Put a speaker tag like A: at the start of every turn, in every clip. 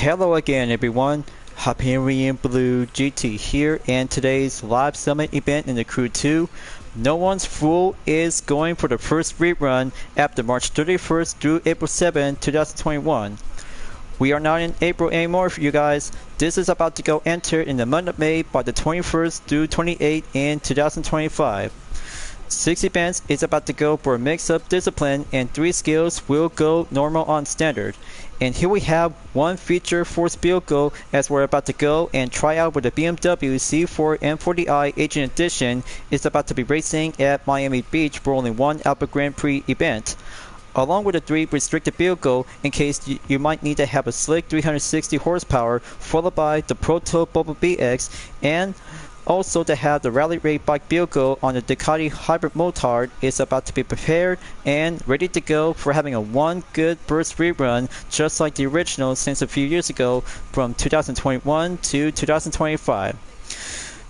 A: Hello again everyone, Hyperion-Blue-GT here, and today's live summit event in the Crew 2. No One's Fool is going for the first rerun after March 31st through April 7, 2021. We are not in April anymore for you guys. This is about to go enter in the month of May by the 21st through 28th in 2025. 6 events is about to go for a mix-up discipline, and 3 skills will go normal on standard. And here we have one feature force vehicle as we're about to go and try out with the BMW C4 M40i Agent Edition. Is about to be racing at Miami Beach for only one Alpha Grand Prix event, along with a 3 restricted vehicle in case you might need to have a slick 360 horsepower, followed by the Proto Bumblebee X, and also to have the rally raid bike vehicle on the Ducati Hybrid Motard is about to be prepared and ready to go for having a one good burst rerun, just like the original since a few years ago from 2021 to 2025.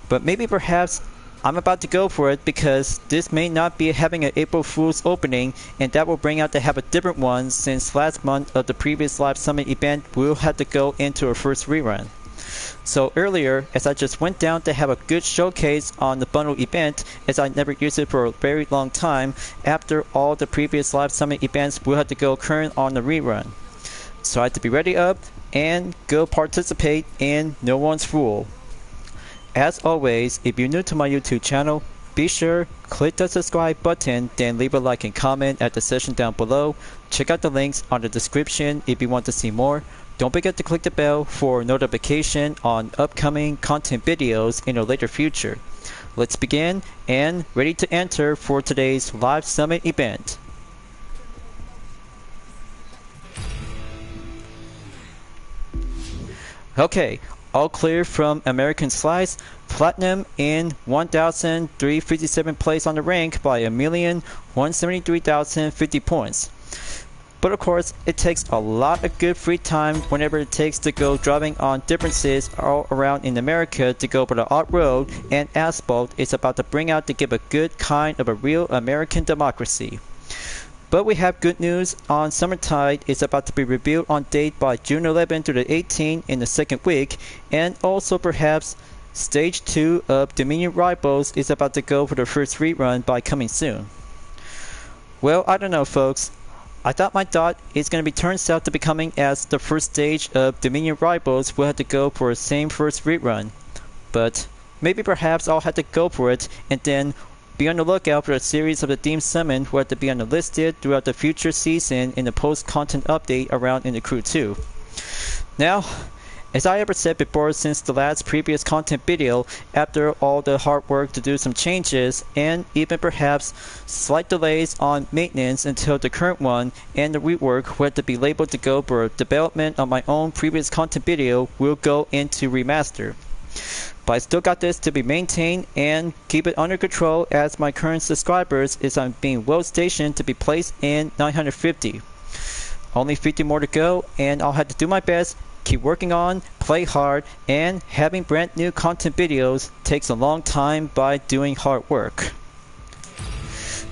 A: But maybe perhaps I'm about to go for it because this may not be having an April Fool's opening, and that will bring out to have a different one since last month of the previous live summit event will have to go into a first rerun. So earlier, as I just went down to have a good showcase on the bundle event, as I never used it for a very long time, after all the previous live summit events will have to go current on the rerun. So I had to be ready up and go participate in No One's Fool. As always, if you're new to my YouTube channel, be sure click the subscribe button, then leave a like and comment at the section down below. Check out the links on the description if you want to see more. Don't forget to click the bell for notification on upcoming content videos in the later future. Let's begin and ready to enter for today's live summit event. Okay, all clear from American Slice. Platinum in 1,357 place on the rank by 1,173,050 points. But of course, it takes a lot of good free time whenever it takes to go driving on differences all around in America to go for the off-road, and asphalt is about to bring out to give a good kind of a real American democracy. But we have good news on Summertide is about to be revealed on date by June 11 to the 18th in the second week, and also perhaps Stage 2 of Dominion Rivals is about to go for the first rerun by coming soon. Well, I don't know folks. I thought my dot is going to be turns out to be coming as the first stage of Dominion Rivals will have to go for the same first rerun. But maybe perhaps I'll have to go for it and then be on the lookout for a series of the Deemed Summon who have to be on the listed throughout the future season in the post-content update around in the Crew 2. Now, as I ever said before since the last previous content video, after all the hard work to do some changes and even perhaps slight delays on maintenance until the current one and the rework will have to be labeled to go for development on my own previous content video will go into remaster. But I still got this to be maintained and keep it under control as my current subscribers is I'm being well stationed to be placed in 950. Only 50 more to go, and I'll have to do my best, keep working on, play hard, and having brand new content videos takes a long time by doing hard work.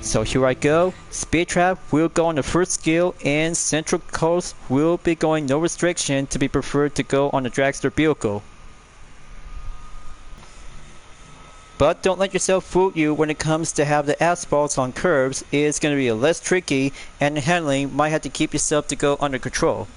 A: So here I go. Speed Trap will go on the first skill, and Central Coast will be going no restriction to be preferred to go on the dragster vehicle. But don't let yourself fool you when it comes to have the asphalts on curves. It's going to be less tricky, and the handling might have to keep yourself to go under control.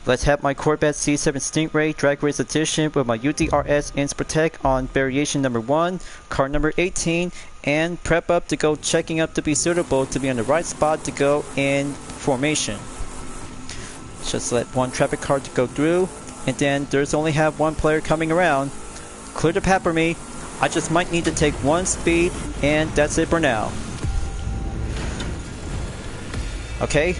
A: Let's have my Corvette C7 Stingray Drag Race Edition with my UDRS Inspirtech on variation number 1, car number 18, and prep up to go checking up to be suitable to be on the right spot to go in formation. Just let one traffic car to go through, and then there's only have one player coming around. Clear the path for me. I just might need to take one speed, and that's it for now. Okay,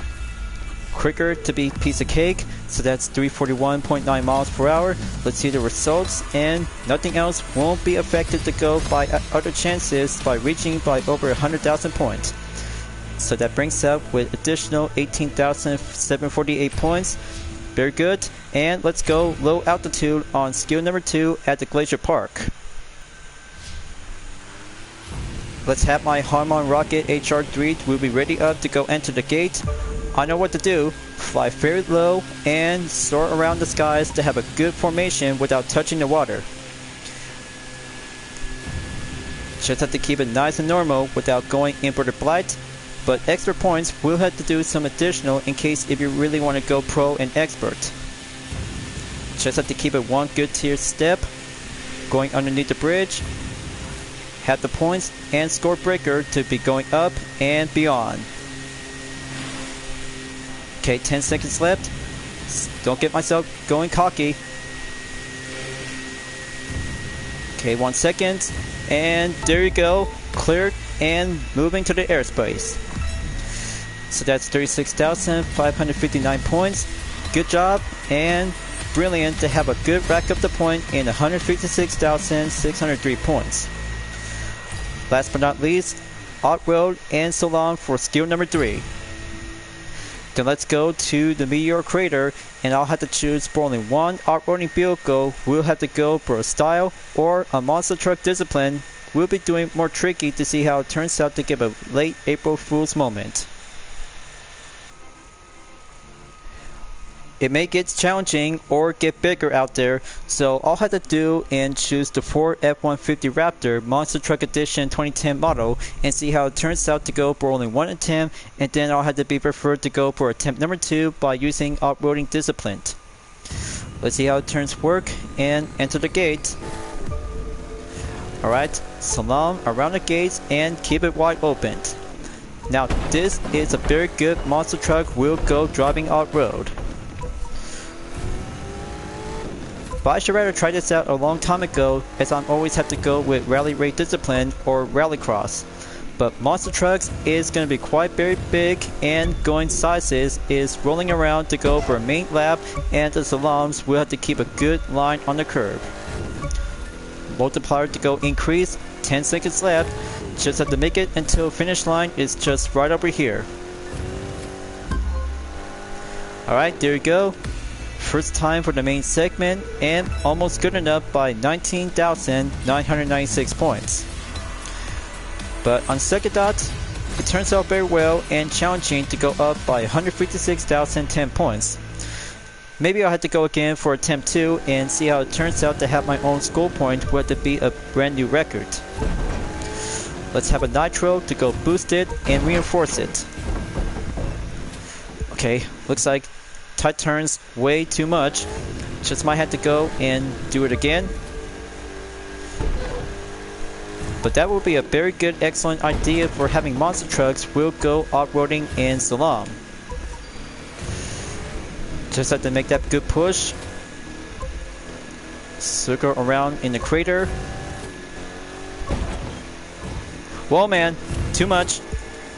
A: quicker to be piece of cake, so that's 341.9 miles per hour. Let's see the results, and nothing else won't be affected to go by other chances by reaching by over 100,000 points. So that brings up with additional 18,748 points. Very good, and let's go low altitude on skill number 2 at the Glacier Park. Let's have my Harmon Rocket HR3 will be ready up to go enter the gate. I know what to do. Fly very low and soar around the skies to have a good formation without touching the water. Just have to keep it nice and normal without going inverted blight, but extra points will have to do some additional in case if you really want to go pro and expert. Just have to keep it one good tier step, going underneath the bridge, have the points and score breaker to be going up and beyond. Okay, 10 seconds left. Don't get myself going cocky. Okay, 1 second. And there you go. Cleared and moving to the airspace. So that's 36,559 points. Good job and brilliant to have a good rack up the point in 156,603 points. Last but not least, Off-Road and Salon for skill number 3. Then let's go to the Meteor Crater, and I'll have to choose for only one off-roading vehicle. We'll have to go for a style or a monster truck discipline. We'll be doing more tricky to see how it turns out to give a late April Fool's moment. It may get challenging or get bigger out there, so all I have to do and choose the Ford F-150 Raptor Monster Truck Edition 2010 model and see how it turns out to go for only one attempt, and then I'll have to be preferred to go for attempt number 2 by using off-roading discipline. Let's see how it turns work and enter the gate. Alright, salam around the gates and keep it wide open. Now this is a very good monster truck. We'll go driving off-road. But I should rather try this out a long time ago, as I always have to go with rally raid discipline or rallycross. But monster trucks is going to be quite very big, and going sizes is rolling around to go for a main lap, and the salams will have to keep a good line on the curb. Multiplier to go increase, 10 seconds left. Just have to make it until finish line is just right over here. Alright, there you go. First time for the main segment, and almost good enough by 19,996 points. But on second thought, it turns out very well and challenging to go up by 156,010 points. Maybe I'll have to go again for attempt 2 and see how it turns out to have my own score point with it be a brand new record. Let's have a nitro to go boost it and reinforce it. Okay, looks like tight turns way too much. Just might have to go and do it again. But that will be a very good, excellent idea for having monster trucks. We'll go off-roading in Salam. Just have to make that good push. Circle around in the crater. Whoa man, too much.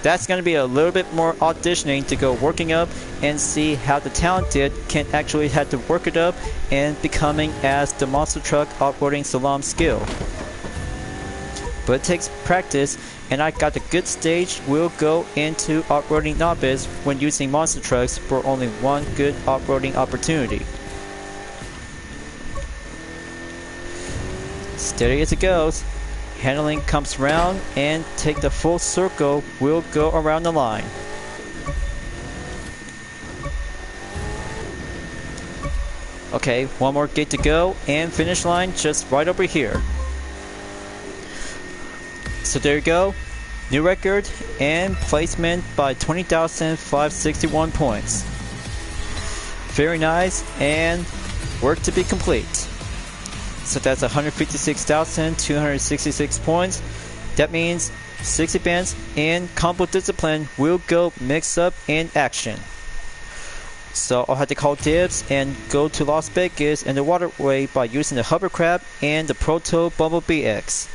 A: That's going to be a little bit more auditioning to go working up and see how the talented can actually have to work it up and becoming as the monster truck off-roading Salam skill. But it takes practice, and I got a good stage. We'll go into off-roading novice when using monster trucks for only one good off-roading opportunity. Steady as it goes. Handling comes round and take the full circle. We'll go around the line. Okay, one more gate to go and finish line just right over here. So there you go. New record and placement by 20,561 points. Very nice, and work to be complete. So that's 156,266 points. That means 6 events in combo discipline will go mix up in action. So I'll have to call dibs and go to Las Vegas and the waterway by using the hovercraft and the Proto Bumblebee X.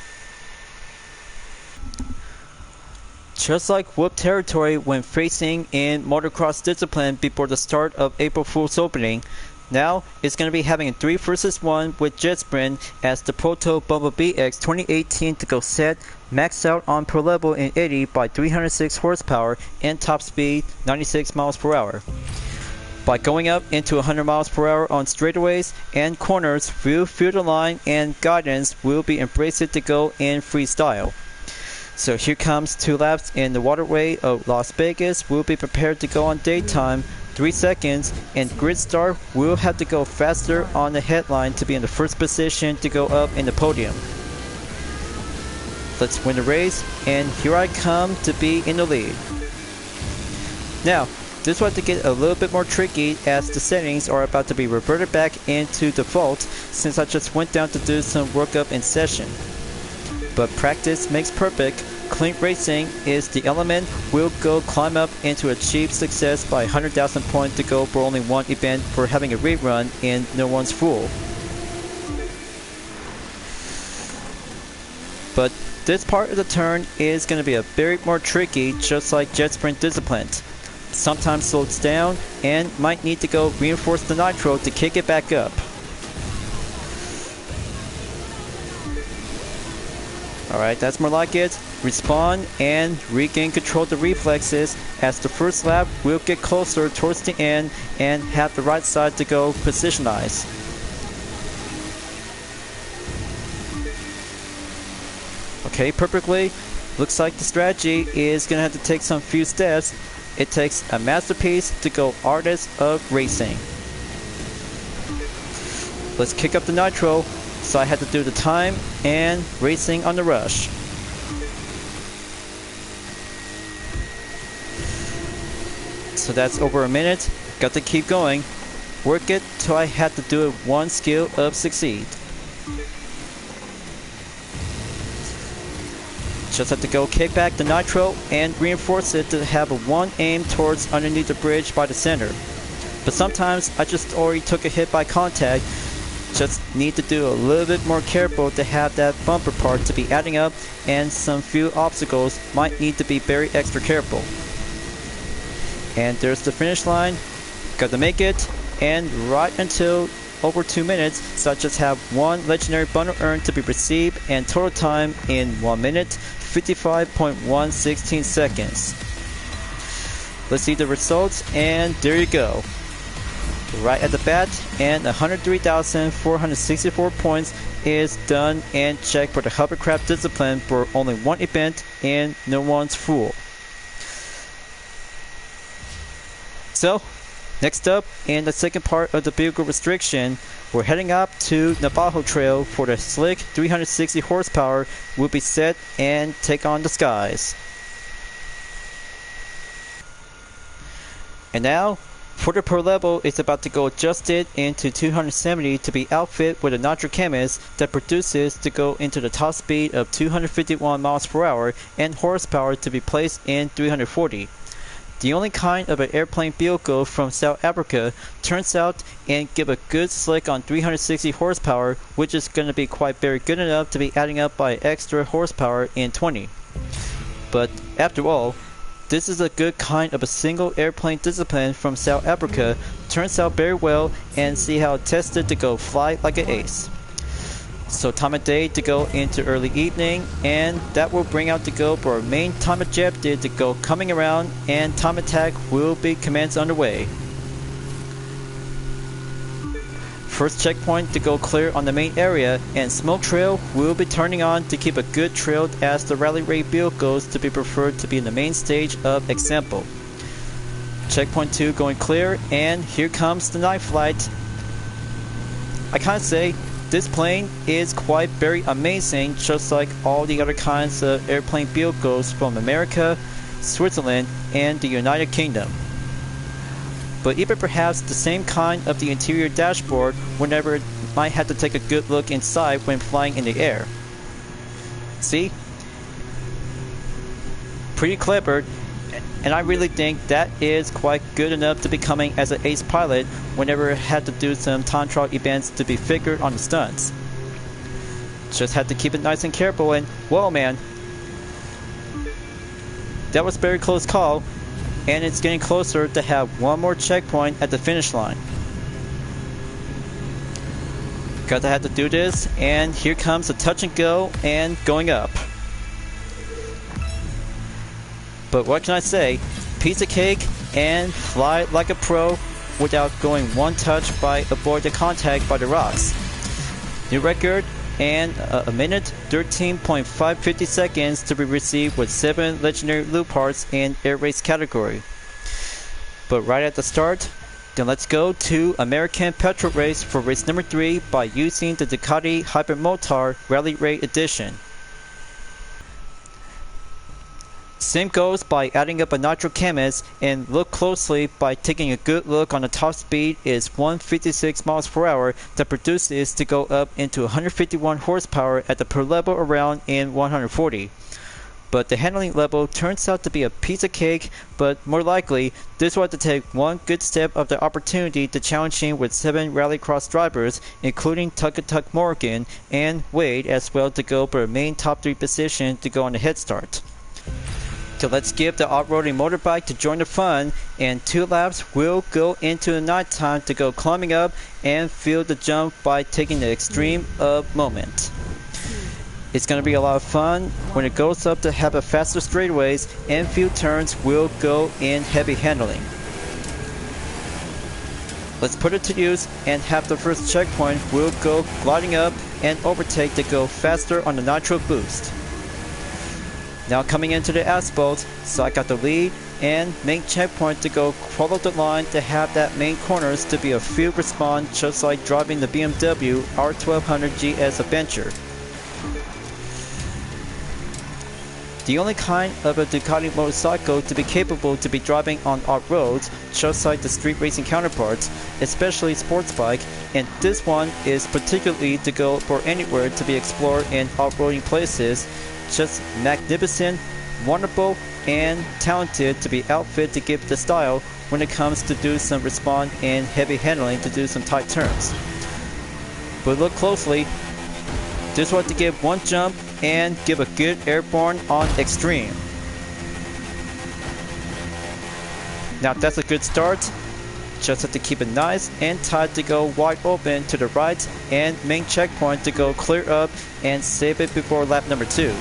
A: Just like Whoop territory when facing in motocross discipline before the start of April Fool's opening, now it's going to be having a 3 vs 1 with Jet Sprint as the Proto Bumblebee X 2018 to go set, max out on per level in 80 by 306 horsepower and top speed 96 miles per hour. By going up into 100 miles per hour on straightaways and corners, we'll feel the line and guidance will be embraced to go in freestyle. So here comes 2 laps in the waterway of Las Vegas. We'll be prepared to go on daytime, 3 seconds, and grid start will have to go faster on the headline to be in the first position to go up in the podium. Let's win the race, and here I come to be in the lead. Now, this will have to get a little bit more tricky as the settings are about to be reverted back into default since I just went down to do some workup in session. But practice makes perfect. Clean racing is the element. We'll go climb up into achieve success by 100,000 points to go for only one event for having a rerun in No One's Fool. But this part of the turn is going to be a bit more tricky, just like Jet Sprint Discipline. Sometimes slows down and might need to go reinforce the nitro to kick it back up. Alright, that's more like it. Respawn and regain control of the reflexes as the first lap will get closer towards the end and have the right side to go positionize. Okay, perfectly. Looks like the strategy is going to have to take some few steps. It takes a masterpiece to go artist of racing. Let's kick up the nitro. So I had to do the time and racing on the rush. So that's over a minute. Got to keep going. Work it till I had to do it one skill of succeed. Just have to go kick back the nitro and reinforce it to have a one aim towards underneath the bridge by the center. But sometimes I just already took a hit by contact. Just need to do a little bit more careful to have that bumper part to be adding up, and some few obstacles might need to be very extra careful. And there's the finish line. Got to make it, and right until over 2 minutes, so I just have one legendary bundle earned to be received, and total time in 1 minute 55.116 seconds. Let's see the results, and there you go. Right at the bat, and 103,464 points is done and checked for the hovercraft discipline for only one event in No One's Fool. So, next up in the second part of the vehicle restriction, we're heading up to Navajo Trail for the slick 360 horsepower will be set and take on the skies. And now, for the per level, it's about to go adjusted into 270 to be outfit with a nitro chemist that produces to go into the top speed of 251 miles per hour and horsepower to be placed in 340. The only kind of an airplane vehicle from South Africa turns out and give a good slick on 360 horsepower, which is going to be quite very good enough to be adding up by extra horsepower in 20. But after all, this is a good kind of a single airplane discipline from South Africa, turns out very well, and see how it tested to go fly like an ace. So time of day to go into early evening, and that will bring out to go for our main time objective to go coming around, and time attack will be commenced underway. First checkpoint to go clear on the main area, and smoke trail will be turning on to keep a good trail as the rally rate vehicles to be preferred to be in the main stage of example. Checkpoint 2 going clear, and here comes the night flight. I can't say this plane is quite very amazing, just like all the other kinds of airplane vehicles from America, Switzerland, and the United Kingdom. But even perhaps the same kind of the interior dashboard whenever it might have to take a good look inside when flying in the air. See? Pretty clever, and I really think that is quite good enough to be coming as an ace pilot whenever it had to do some time trial events to be figured on the stunts. Just had to keep it nice and careful, and whoa man, that was a very close call. And it's getting closer to have one more checkpoint at the finish line. Got to have to do this, and here comes a touch and go and going up. But what can I say? Piece of cake and fly like a pro without going one touch by avoid the contact by the rocks. New record, and a minute 13.550 seconds to be received with 7 legendary loot parts in air race category. But right at the start, then let's go to American Petrol Race for race number 3 by using the Ducati Hyper-Motor Rally Raid Edition. Same goes by adding up a nitro canvas, and look closely by taking a good look on the top speed is 156 miles per hour that produces to go up into 151 horsepower at the per level around in 140. But the handling level turns out to be a piece of cake, but more likely this will have to take one good step of the opportunity to challenging with 7 rallycross drivers, including Tuck Morgan and Wade as well, to go for a main top 3 position to go on the head start. So let's give the off-roading motorbike to join the fun, and 2 laps will go into the nighttime to go climbing up and feel the jump by taking the extreme up moment. It's going to be a lot of fun when it goes up to have a faster straightaways, and few turns will go in heavy handling. Let's put it to use and have the first checkpoint will go gliding up and overtake to go faster on the nitro boost. Now coming into the asphalt, so I got the lead and main checkpoint to go follow the line to have that main corners to be a field response, just like driving the BMW R1200 GS Adventure. The only kind of a Ducati motorcycle to be capable to be driving on off-roads, just like the street racing counterparts, especially sports bike, and this one is particularly to go for anywhere to be explored in off-roading places. Just magnificent, wonderful, and talented to be outfit to give the style when it comes to do some respond in heavy handling to do some tight turns. But look closely, just want to give one jump and give a good airborne on extreme. Now that's a good start. Just have to keep it nice and tight to go wide open to the right, and main checkpoint to go clear up and save it before lap number 2.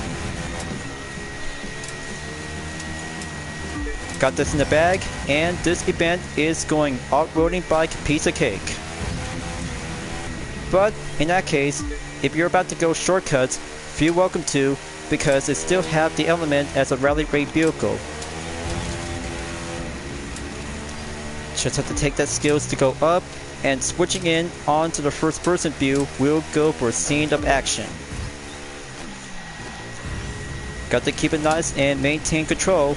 A: Got this in the bag, and this event is going off-roading bike piece of cake. But in that case, if you're about to go shortcuts, feel welcome to, because it still have the element as a rally raid vehicle. Just have to take that skills to go up, and switching in onto the first person view will go for a scene of action. Got to keep it nice and maintain control.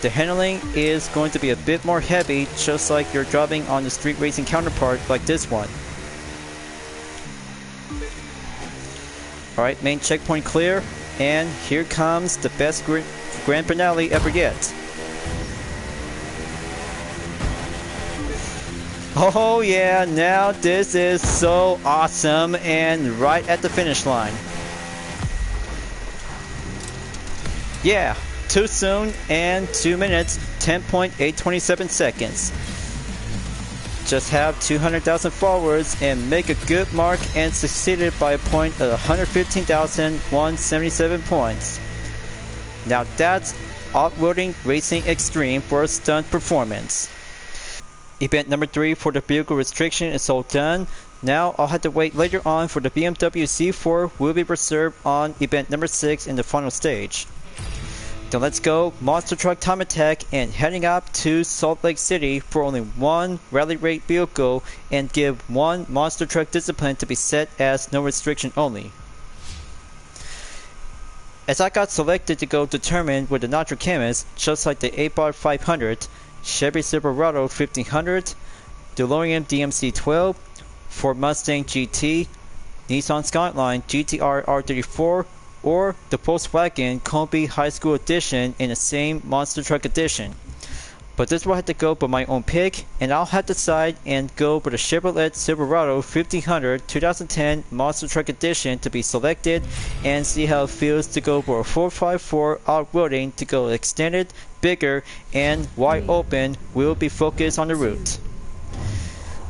A: The handling is going to be a bit more heavy, just like you're driving on the street racing counterpart like this one. Alright, main checkpoint clear, and here comes the best grand finale ever yet. Oh yeah, now this is so awesome, and right at the finish line. Yeah, too soon, and 2 minutes, 10.827 seconds. Just have 200,000 followers and make a good mark, and succeeded by a point of 115,177 points. Now that's off-roading racing extreme for a stunt performance. Event number 3 for the vehicle restriction is all done. Now I'll have to wait later on for the BMW C4 will be reserved on event number 6 in the final stage. Then let's go monster truck time attack and heading up to Salt Lake City for only one rally raid vehicle, and give one monster truck discipline to be set as no restriction only. As I got selected to go determined with the nitro canvas, just like the 8-bar 500, Chevy Silverado 1500, DeLorean DMC-12, Ford Mustang GT, Nissan Skyline GTR R34, or the Volkswagen Combi High School Edition in the same monster truck edition. But this will have to go by my own pick, and I'll have to decide and go for the Chevrolet Silverado 1500 2010 monster truck edition to be selected, and see how it feels to go for a 454 off-roading to go extended, bigger, and wide open. Will be focused on the route.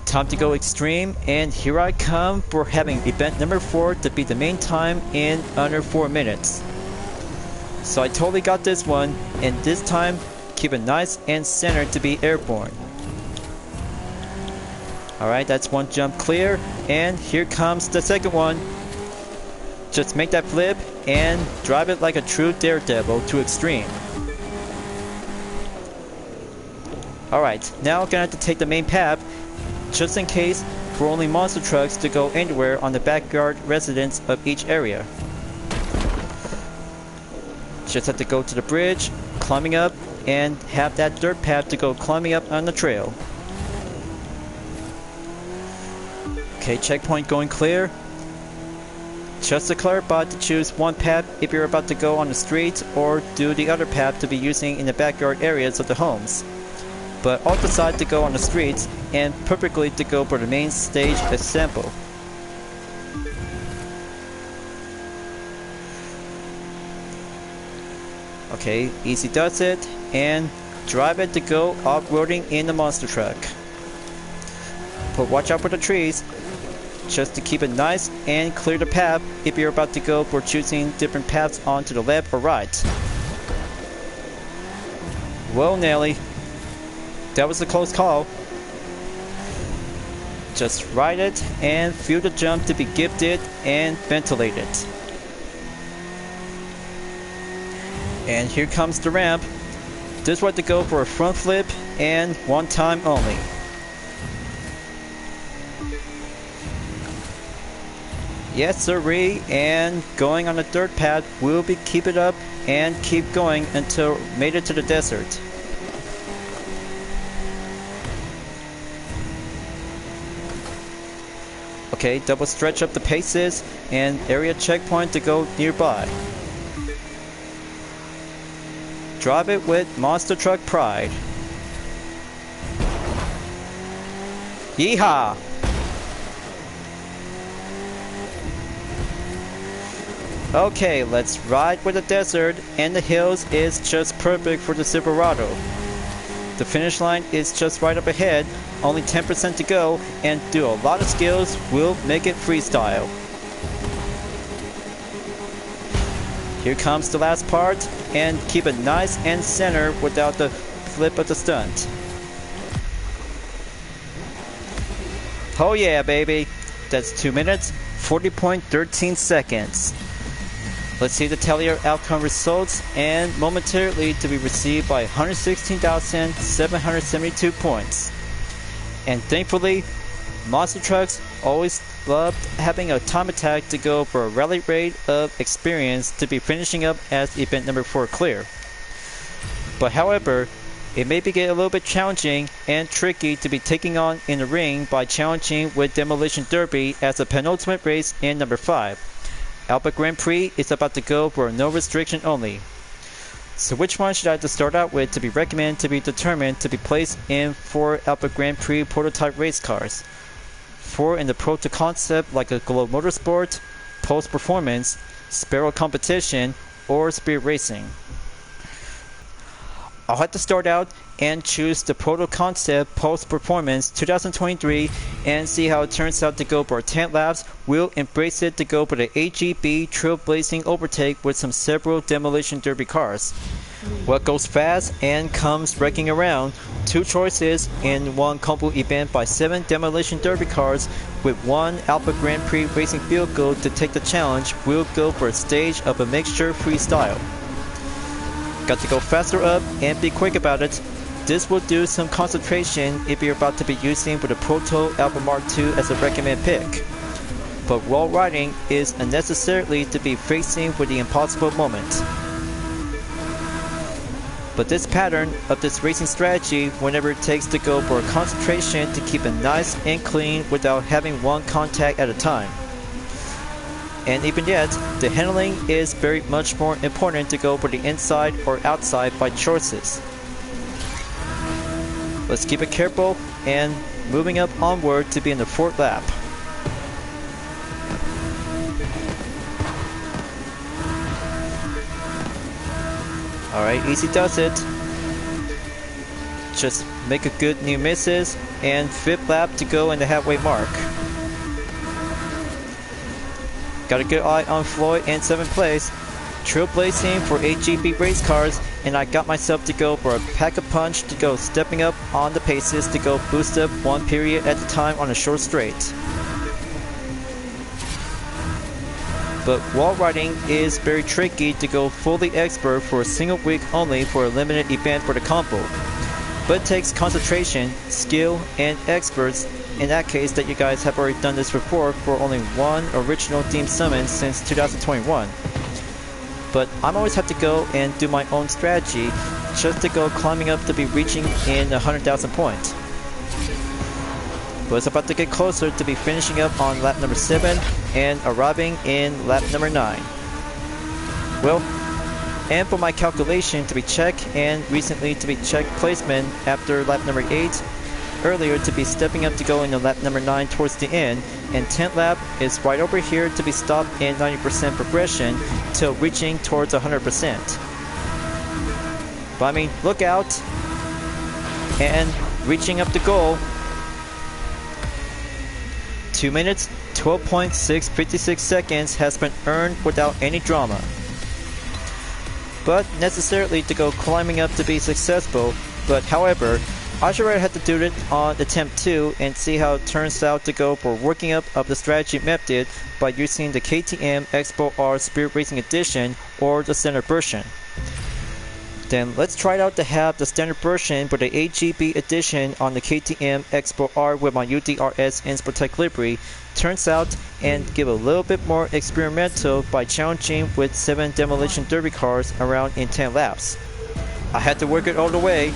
A: Time to go extreme, and here I come for having event number 4 to be the main time in under 4 minutes. So I totally got this one, and this time keep it nice and centered to be airborne. Alright, that's one jump clear, and here comes the second one. Just make that flip and drive it like a true daredevil to extreme. Alright, now I'm gonna have to take the main path, just in case, for only monster trucks to go anywhere on the backyard residence of each area. Just have to go to the bridge, climbing up, and have that dirt path to go climbing up on the trail. Okay, checkpoint going clear. Just to clarify to choose one path if you're about to go on the street or do the other path to be using in the backyard areas of the homes. But I'll decide to go on the streets and perfectly to go for the main stage example. Okay, easy does it, and drive it to go off-roading in the monster truck. But watch out for the trees, just to keep it nice and clear the path if you're about to go for choosing different paths onto the left or right. Well, Nelly, that was a close call. Just ride it and feel the jump to be gifted and ventilated. And here comes the ramp. This one to go for a front flip and one time only. Yes sirree, and going on the dirt path will be keep it up and keep going until made it to the desert. Okay, double stretch up the paces and area checkpoint to go nearby. Drive it with monster truck pride. Yeehaw! Okay, let's ride with the desert, and the hills is just perfect for the Silverado. The finish line is just right up ahead, only 10% to go, and do a lot of skills will make it freestyle. Here comes the last part, and keep it nice and center without the flip of the stunt. Oh yeah, baby! That's 2 minutes, 40.13 seconds. Let's see the tally of outcome results, and momentarily to be received by 116,772 points. And thankfully, monster trucks always loved having a time attack to go for a rally rate of experience to be finishing up as event number 4 clear. But however, it may be get a little bit challenging and tricky to be taking on in the ring by challenging with Demolition Derby as a penultimate race in number 5. Alpha Grand Prix is about to go for no restriction only. So which one should I have to start out with to be recommended to be determined to be placed in 4 Alpha Grand Prix prototype race cars? 4 in the Proto concept like a Glow Motorsport, Pulse Performance, Sparrow Competition, or Spirit Racing. I'll have to start out and choose the Proto Concept Pulse Performance 2023 and see how it turns out to go for 10 laps. We'll embrace it to go for the AGB trailblazing overtake with some several Demolition Derby cars. What goes fast and comes wrecking around? 2 choices in one combo event by 7 Demolition Derby cars with 1 Alpha Grand Prix racing vehicle to take the challenge. We'll go for a stage of a mixture freestyle. Got to go faster up and be quick about it. This will do some concentration if you're about to be using for the Proto Alpha Mark II as a recommended pick. But wall riding is unnecessarily to be facing with the impossible moment. But this pattern of this racing strategy whenever it takes to go for a concentration to keep it nice and clean without having one contact at a time. And even yet, the handling is very much more important to go for the inside or outside by choices. Let's keep it careful and moving up onward to be in the 4th lap. Alright, easy does it. Just make a good new misses and 5th lap to go in the halfway mark. Got a good eye on Floyd in 7th place. Trailblazing for AGB race cars, and I got myself to go for a pack-a-punch to go stepping up on the paces to go boost up 1 period at a time on a short straight. but wall riding is very tricky to go fully expert for a single week only for a limited event for the combo. But it takes concentration, skill, and experts. In that case, that you guys have already done this before for only one original themed summon since 2021. But I'm always have to go and do my own strategy just to go climbing up to be reaching in 100,000 points. But it's about to get closer to be finishing up on lap number 7 and arriving in lap number 9. Well, and for my calculation to be checked and recently to be checked placement after lap number 8, earlier to be stepping up to go into lap number 9 towards the end, and 10th lap is right over here to be stopped in 90% progression till reaching towards 100%. But I mean, look out, and reaching up the goal. 2 minutes, 12.656 seconds has been earned without any drama. But necessarily to go climbing up to be successful, but however, I should have to do it on attempt 2 and see how it turns out to go for working up of the strategy method by using the KTM Expo R Spirit Racing Edition or the standard version. Then let's try it out to have the standard version for the 8GB edition on the KTM Expo R with my UDRS Inspotech livery turns out and give a little bit more experimental by challenging with 7 Demolition Derby cars around in 10 laps. I had to work it all the way.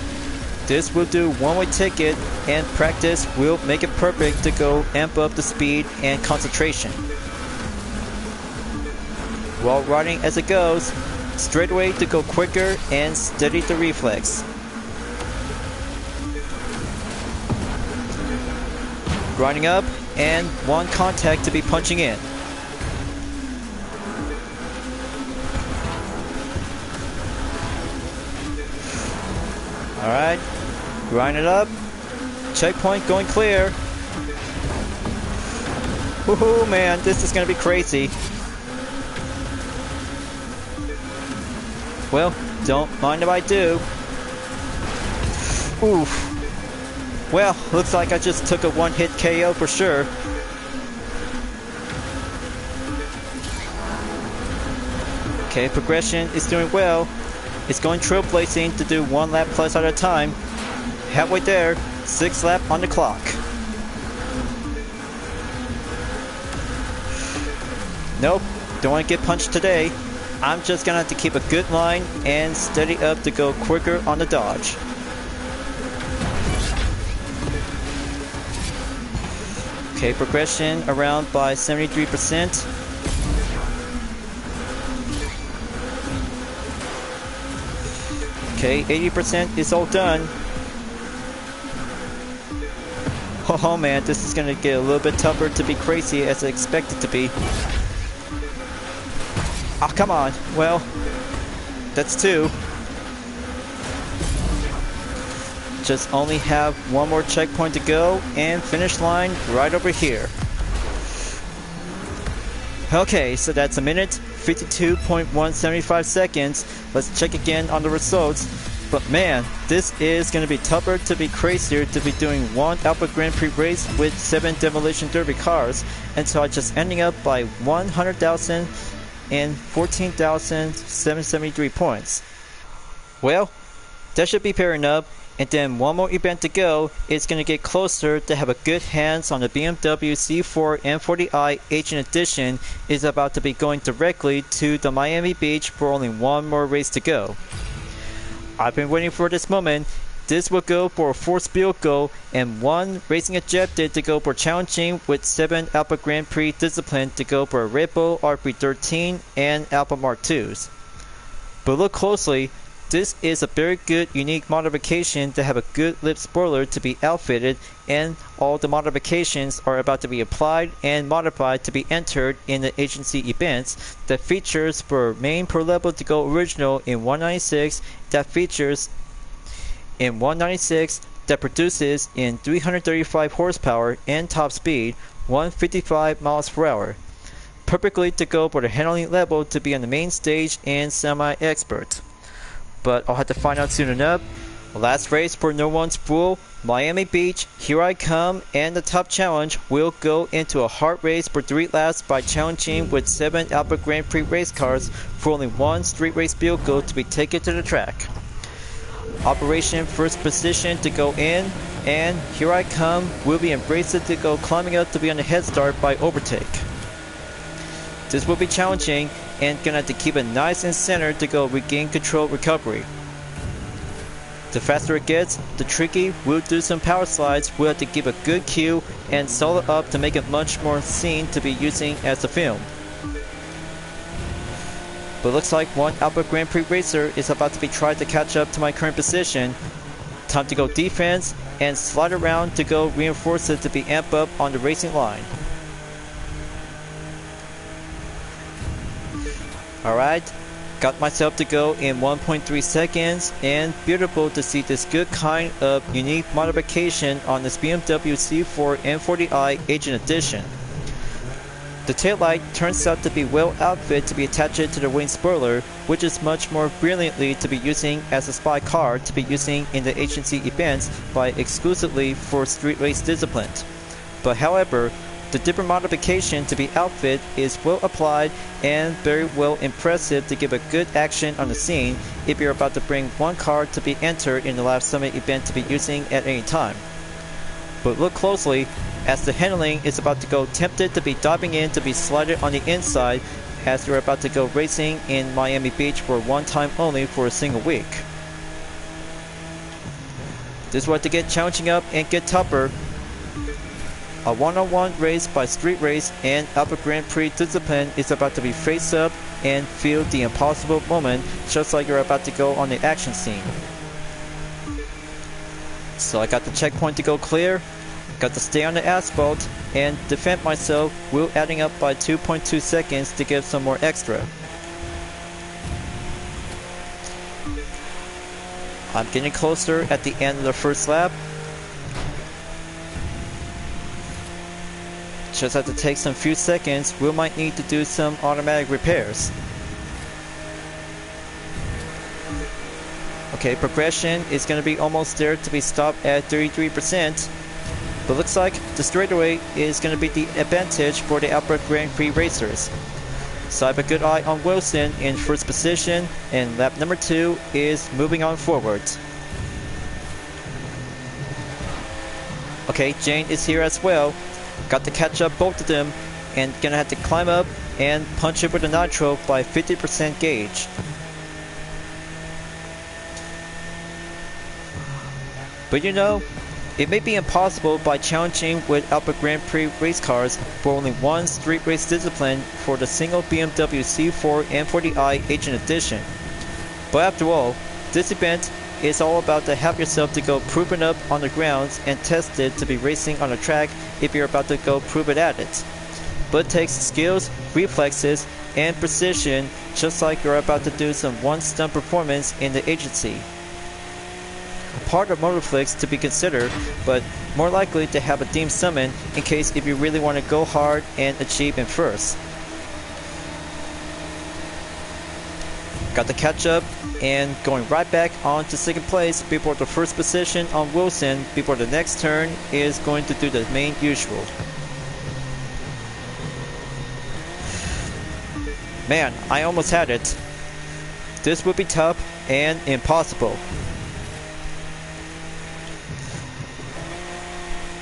A: This will do one-way ticket, and practice will make it perfect to go amp up the speed and concentration. While riding as it goes, straightaway to go quicker and steady the reflex. Grinding up and one contact to be punching in. Alright, grind it up. Checkpoint going clear. Woohoo, man, this is gonna be crazy. Well, don't mind if I do. Oof. Well, looks like I just took a one-hit KO for sure. Okay, progression is doing well. It's going trailblazing to do 1 lap plus at a time. Halfway there, 6th lap on the clock. Nope, don't want to get punched today. I'm just gonna have to keep a good line and steady up to go quicker on the dodge. Okay, progression around by 73%. Okay, 80% is all done. Oh man, this is gonna get a little bit tougher to be crazy as I expect it to be. Oh, come on. Well, that's 2. Just only have one more checkpoint to go and finish line right over here. Okay, so that's a minute, 52.175 seconds. Let's check again on the results. But man, this is going to be tougher to be crazier to be doing 1 Alpha Grand Prix race with 7 Demolition Derby cars. And so I just ending up by 100,000 and 14,773 points. Well, that should be fair enough. And then one more event to go. It's going to get closer to have a good hands on the BMW C4 M40i Agent Edition. Is about to be going directly to the Miami Beach for only one more race to go. I've been waiting for this moment. This will go for a force field goal and 1 racing objective to go for challenging with 7 Alpha Grand Prix discipline to go for a Red Bull RP13 and Alpha Mark IIs. But look closely, this is a very good unique modification to have a good lip spoiler to be outfitted, and all the modifications are about to be applied and modified to be entered in the agency events. That features for main per level to go original in 196, that features in 196 that produces in 335 horsepower and top speed 155 miles per hour. Perfectly to go for the handling level to be on the main stage and semi-expert. But I'll have to find out soon enough. Last race for No One's Fool, Miami Beach, here I come, and the top challenge will go into a hard race for 3 laps by challenging with 7 Albert Grand Prix race cars for only 1 street race vehicle to be taken to the track. Operation first position to go in, and here I come, will be embraced to go climbing up to be on the head start by overtake. This will be challenging and gonna have to keep it nice and centered to go regain control recovery. The faster it gets, the tricky, we'll do some power slides, we'll have to give a good cue and solid up to make it much more seen to be using as a film. But looks like one Albert Grand Prix racer is about to be trying to catch up to my current position. Time to go defense and slide around to go reinforce it to be amp up on the racing line. Alright, got myself to go in 1.3 seconds, and beautiful to see this good kind of unique modification on this BMW C4 M40i Agent Edition. The taillight turns out to be well outfitted to be attached to the wing spoiler, which is much more brilliantly to be using as a spy car to be using in the agency events by exclusively for street race discipline. But however, the different modification to be outfit is well applied and very well impressive to give a good action on the scene if you're about to bring one car to be entered in the Lab Summit event to be using at any time. But look closely as the handling is about to go tempted to be diving in to be slided on the inside as you're about to go racing in Miami Beach for one time only for a single week. This is what to get challenging up and get tougher. A one-on-one race by street race and Albert Grand Prix discipline is about to be face up and feel the impossible moment just like you're about to go on the action scene. So I got the checkpoint to go clear, got to stay on the asphalt and defend myself while adding up by 2.2 seconds to give some more extra. I'm getting closer at the end of the first lap. Just have to take some few seconds, we might need to do some automatic repairs. Okay, progression is going to be almost there to be stopped at 33%. But looks like the straightaway is going to be the advantage for the Albert Grand Prix racers. So I have a good eye on Wilson in first position, and lap number 2 is moving on forward. Okay, Jane is here as well. Got to catch up both of them and gonna have to climb up and punch it with a nitro by 50% gauge. But you know, it may be impossible by challenging with Albert Grand Prix race cars for only one street race discipline for the single BMW C4 M40i Agent Edition. But after all, this event is all about to have yourself to go prove it up on the grounds and test it to be racing on the track if you're about to go prove it at it. But it takes skills, reflexes, and precision just like you're about to do some one-stunt performance in the agency. Part of Motorflix to be considered, but more likely to have a deemed summon in case if you really want to go hard and achieve in first. Got to catch up and going right back on to second place before the first position on Wilson before the next turn is going to do the main usual. Man, I almost had it. This would be tough and impossible.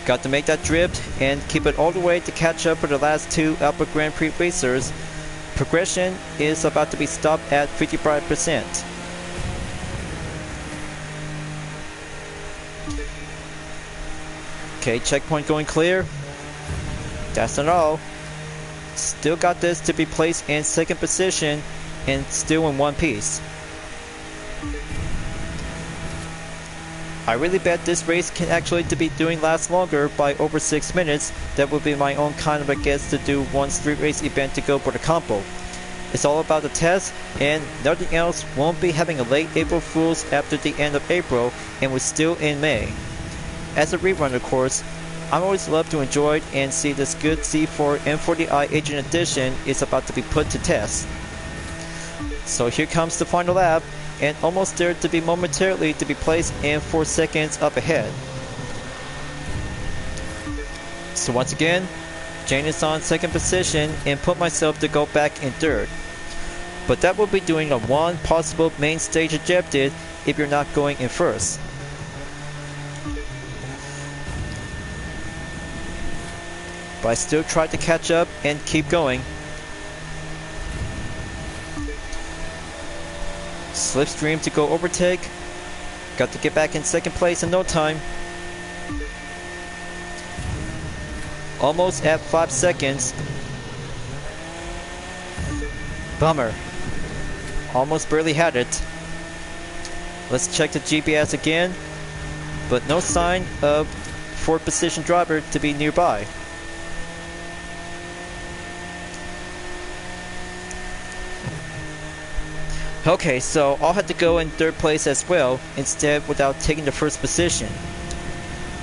A: Got to make that drift and keep it all the way to catch up with the last 2 Albert Grand Prix racers. Progression is about to be stopped at 55%. Okay, checkpoint going clear. That's not all. Still got this to be placed in second position and still in one piece. I really bet this race can actually to be doing last longer by over 6 minutes. That would be my own kind of a guess to do one street race event to go for the combo. It's all about the test and nothing else. Won't be having a late April Fools after the end of April and we're still in May. As a rerun of course, I always love to enjoy it and see this good C4 M40i Agent Edition is about to be put to test. So here comes the final lap. and almost there to be momentarily to be placed in 4 seconds up ahead. So once again, Jane is on second position and put myself to go back in third. But that will be doing a one possible main stage objective if you're not going in first. But I still try to catch up and keep going. Slipstream to go overtake. Got to get back in second place in no time. Almost at 5 seconds. Bummer. Almost barely had it. Let's check the GPS again. But no sign of fourth position driver to be nearby. Okay, so I'll have to go in third place as well, instead without taking the first position.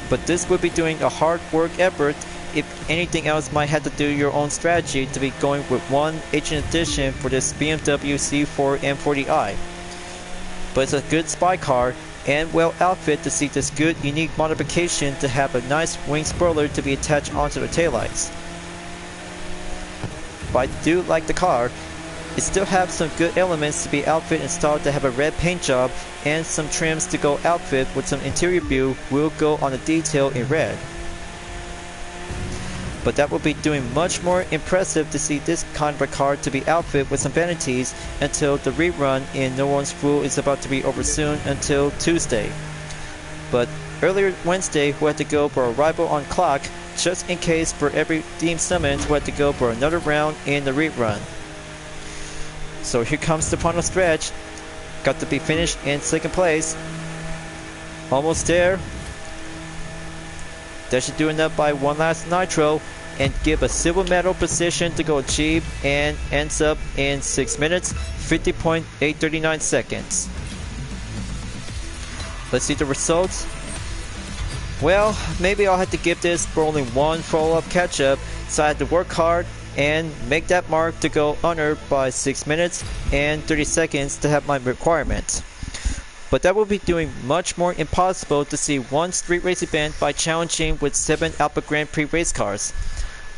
A: But this would be doing a hard work effort. If anything else, might have to do your own strategy to be going with one Ancient Edition for this BMW C4 M40i. But it's a good spy car and well outfit to see this good unique modification to have a nice wing spoiler to be attached onto the taillights. But I do like the car. It still has some good elements to be outfit and styled to have a red paint job and some trims to go outfit with some interior view will go on the detail in red. But that will be doing much more impressive to see this kind of a car to be outfit with some vanities until the rerun in No One's Fool is about to be over soon until Tuesday. But earlier Wednesday we had to go for a rival on clock just in case for every team summons we had to go for another round in the rerun. So here comes the final stretch. Got to be finished in second place. Almost there. That should do enough by one last nitro and give a silver medal position to go achieve and ends up in 6 minutes 50.839 seconds. Let's see the results. Well, maybe I'll have to give this for only one follow-up catch-up, so I had to work hard and make that mark to go under by 6 minutes and 30 seconds to have my requirement. But that will be doing much more impossible to see one street race event by challenging with 7 Alpha Grand Prix race cars.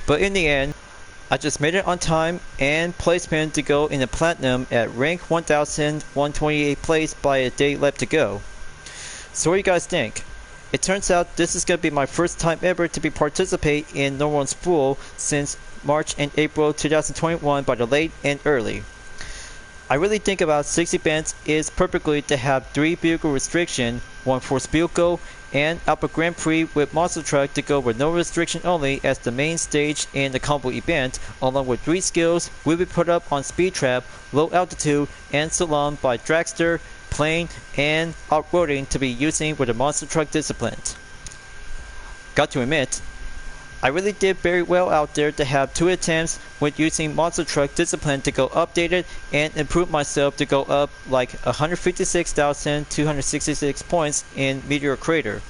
A: But in the end, I just made it on time and placement to go in the platinum at rank 1128 place by a day left to go. So what do you guys think? It turns out this is going to be my first time ever to be participate in No One's Fool since March and April 2021 by the late and early. I really think about 6 events is perfectly to have 3 vehicle restriction, 1 force vehicle, and Alpha Grand Prix with monster truck to go with no restriction only as the main stage in the combo event, along with 3 skills will be put up on speed trap, low altitude, and salon by dragster, plane, and off-roading to be using with the monster truck discipline. Got to admit, I really did very well out there to have 2 attempts with using monster truck discipline to go updated and improve myself to go up like 156,266 points in Meteor Crater.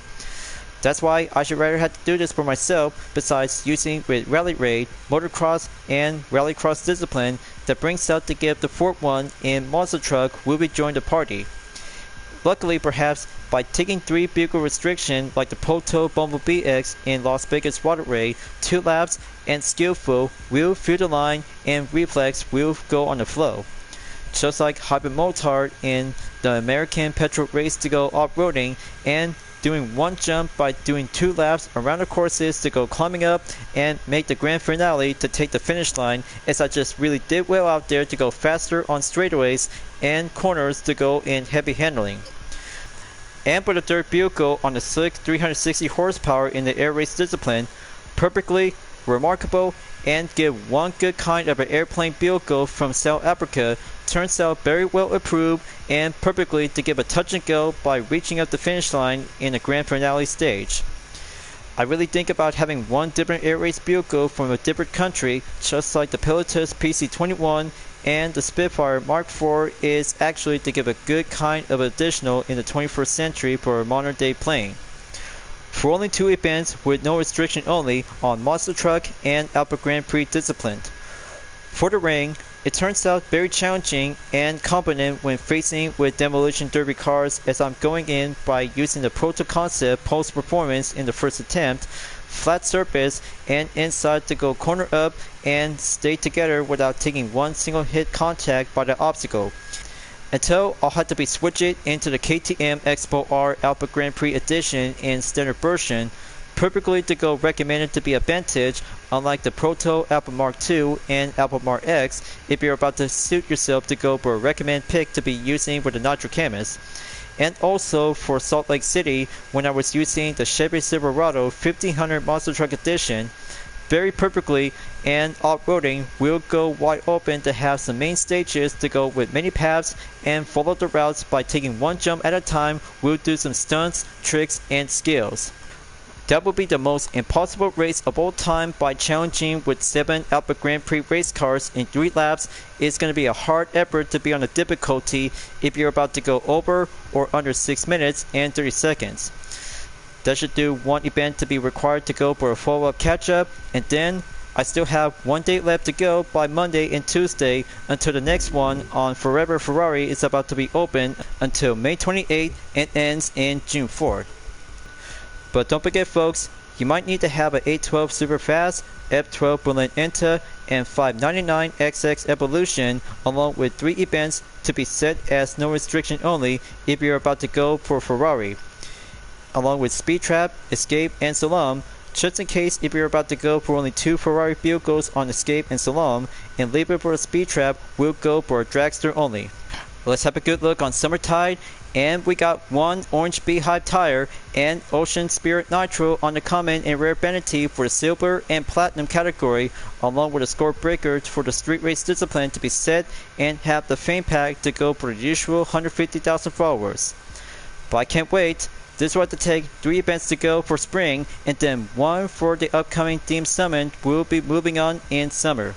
A: That's why I should rather have to do this for myself besides using with Rally Raid, Motocross, and Rallycross discipline that brings out to give the 4th one in monster truck will be join the party. Luckily, perhaps, by taking 3 vehicle restriction like the Poto Bumblebee X in Las Vegas Water Raid, 2 laps and skillful will feel the line and reflex will go on the flow. Just like Hyperion in the American Petrol Race to go off-roading and doing 1 jump by doing 2 laps around the courses to go climbing up and make the grand finale to take the finish line, as I just really did well out there to go faster on straightaways and corners to go in heavy handling. And for the 3rd vehicle on the slick 360 horsepower in the air race discipline, perfectly remarkable and give one good kind of an airplane vehicle from South Africa, turns out very well approved and perfectly to give a touch and go by reaching up the finish line in the grand finale stage. I really think about having one different air race vehicle from a different country, just like the Pilatus PC-21 and the Spitfire Mark IV is actually to give a good kind of additional in the 21st century for a modern day plane. For only 2 events with no restriction only on Monster Truck and Alpha Grand Prix discipline. For the ring, It turns out very challenging and competent when facing with Demolition Derby cars, as I'm going in by using the Proto concept post performance in the first attempt, flat surface and inside to go corner up and stay together without taking one single hit contact by the obstacle. Until I'll have to be switch it into the KTM Expo R Alpha Grand Prix Edition in standard version, perfectly to go recommended to be a vintage, unlike the Proto Alpha Mark II and Alpha Mark X if you're about to suit yourself to go for a recommended pick to be using with the Nitro Camus. And also for Salt Lake City when I was using the Chevy Silverado 1500 Monster Truck Edition, very perfectly, and off-roading will go wide open to have some main stages to go with many paths and follow the routes by taking one jump at a time. We'll do some stunts, tricks, and skills. That will be the most impossible race of all time by challenging with 7 Alpha Grand Prix race cars in 3 laps. It's going to be a hard effort to be on the difficulty if you're about to go over or under 6 minutes and 30 seconds. That should do one event to be required to go for a follow-up catch-up, and then I still have 1 day left to go by Monday and Tuesday until the next one on Forever Ferrari is about to be open until May 28th and ends in June 4th. But don't forget folks, you might need to have an 812 Superfast, F12 Berlin Inta, and 599 XX Evolution along with 3 events to be set as no restriction only if you're about to go for Ferrari, along with Speed Trap, Escape, and Slalom, just in case if you're about to go for only 2 Ferrari vehicles on Escape and Slalom, and leave it for a Speed Trap, we'll go for a Dragster only. Let's have a good look on Summertide, and we got 1 Orange Beehive tire and Ocean Spirit Nitro on the Common and Rare Vanity for the Silver and Platinum category, along with a score breaker for the Street Race Discipline to be set, and have the Fame Pack to go for the usual 150,000 followers. But I can't wait. This will have to take 3 events to go for spring, and then 1 for the upcoming Theme Summit. We'll be moving on in summer.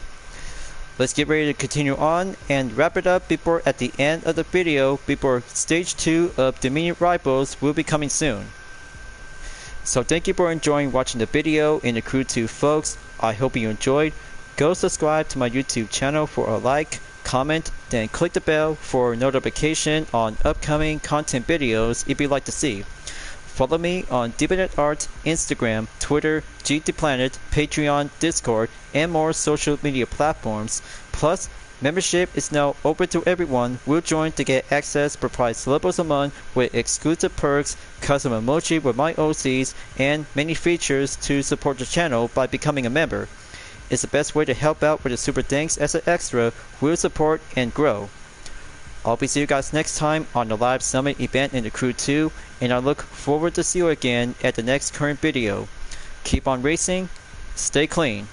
A: Let's get ready to continue on and wrap it up before at the end of the video before stage 2 of Dominion Rivals will be coming soon. So thank you for enjoying watching the video in the Crew 2 folks. I hope you enjoyed. Go subscribe to my YouTube channel for a like, comment, then click the bell for notification on upcoming content videos if you'd like to see. Follow me on Dividend Art, Instagram, Twitter, GT Planet, Patreon, Discord, and more social media platforms. Plus, membership is now open to everyone. We'll join to get access per price levels a month with exclusive perks, custom emoji with my OCs, and many features to support the channel by becoming a member. It's the best way to help out with the super thanks as an extra. We'll support and grow. I'll be seeing you guys next time on the live summit event in the Crew 2, and I look forward to see you again at the next current video. Keep on racing, stay clean.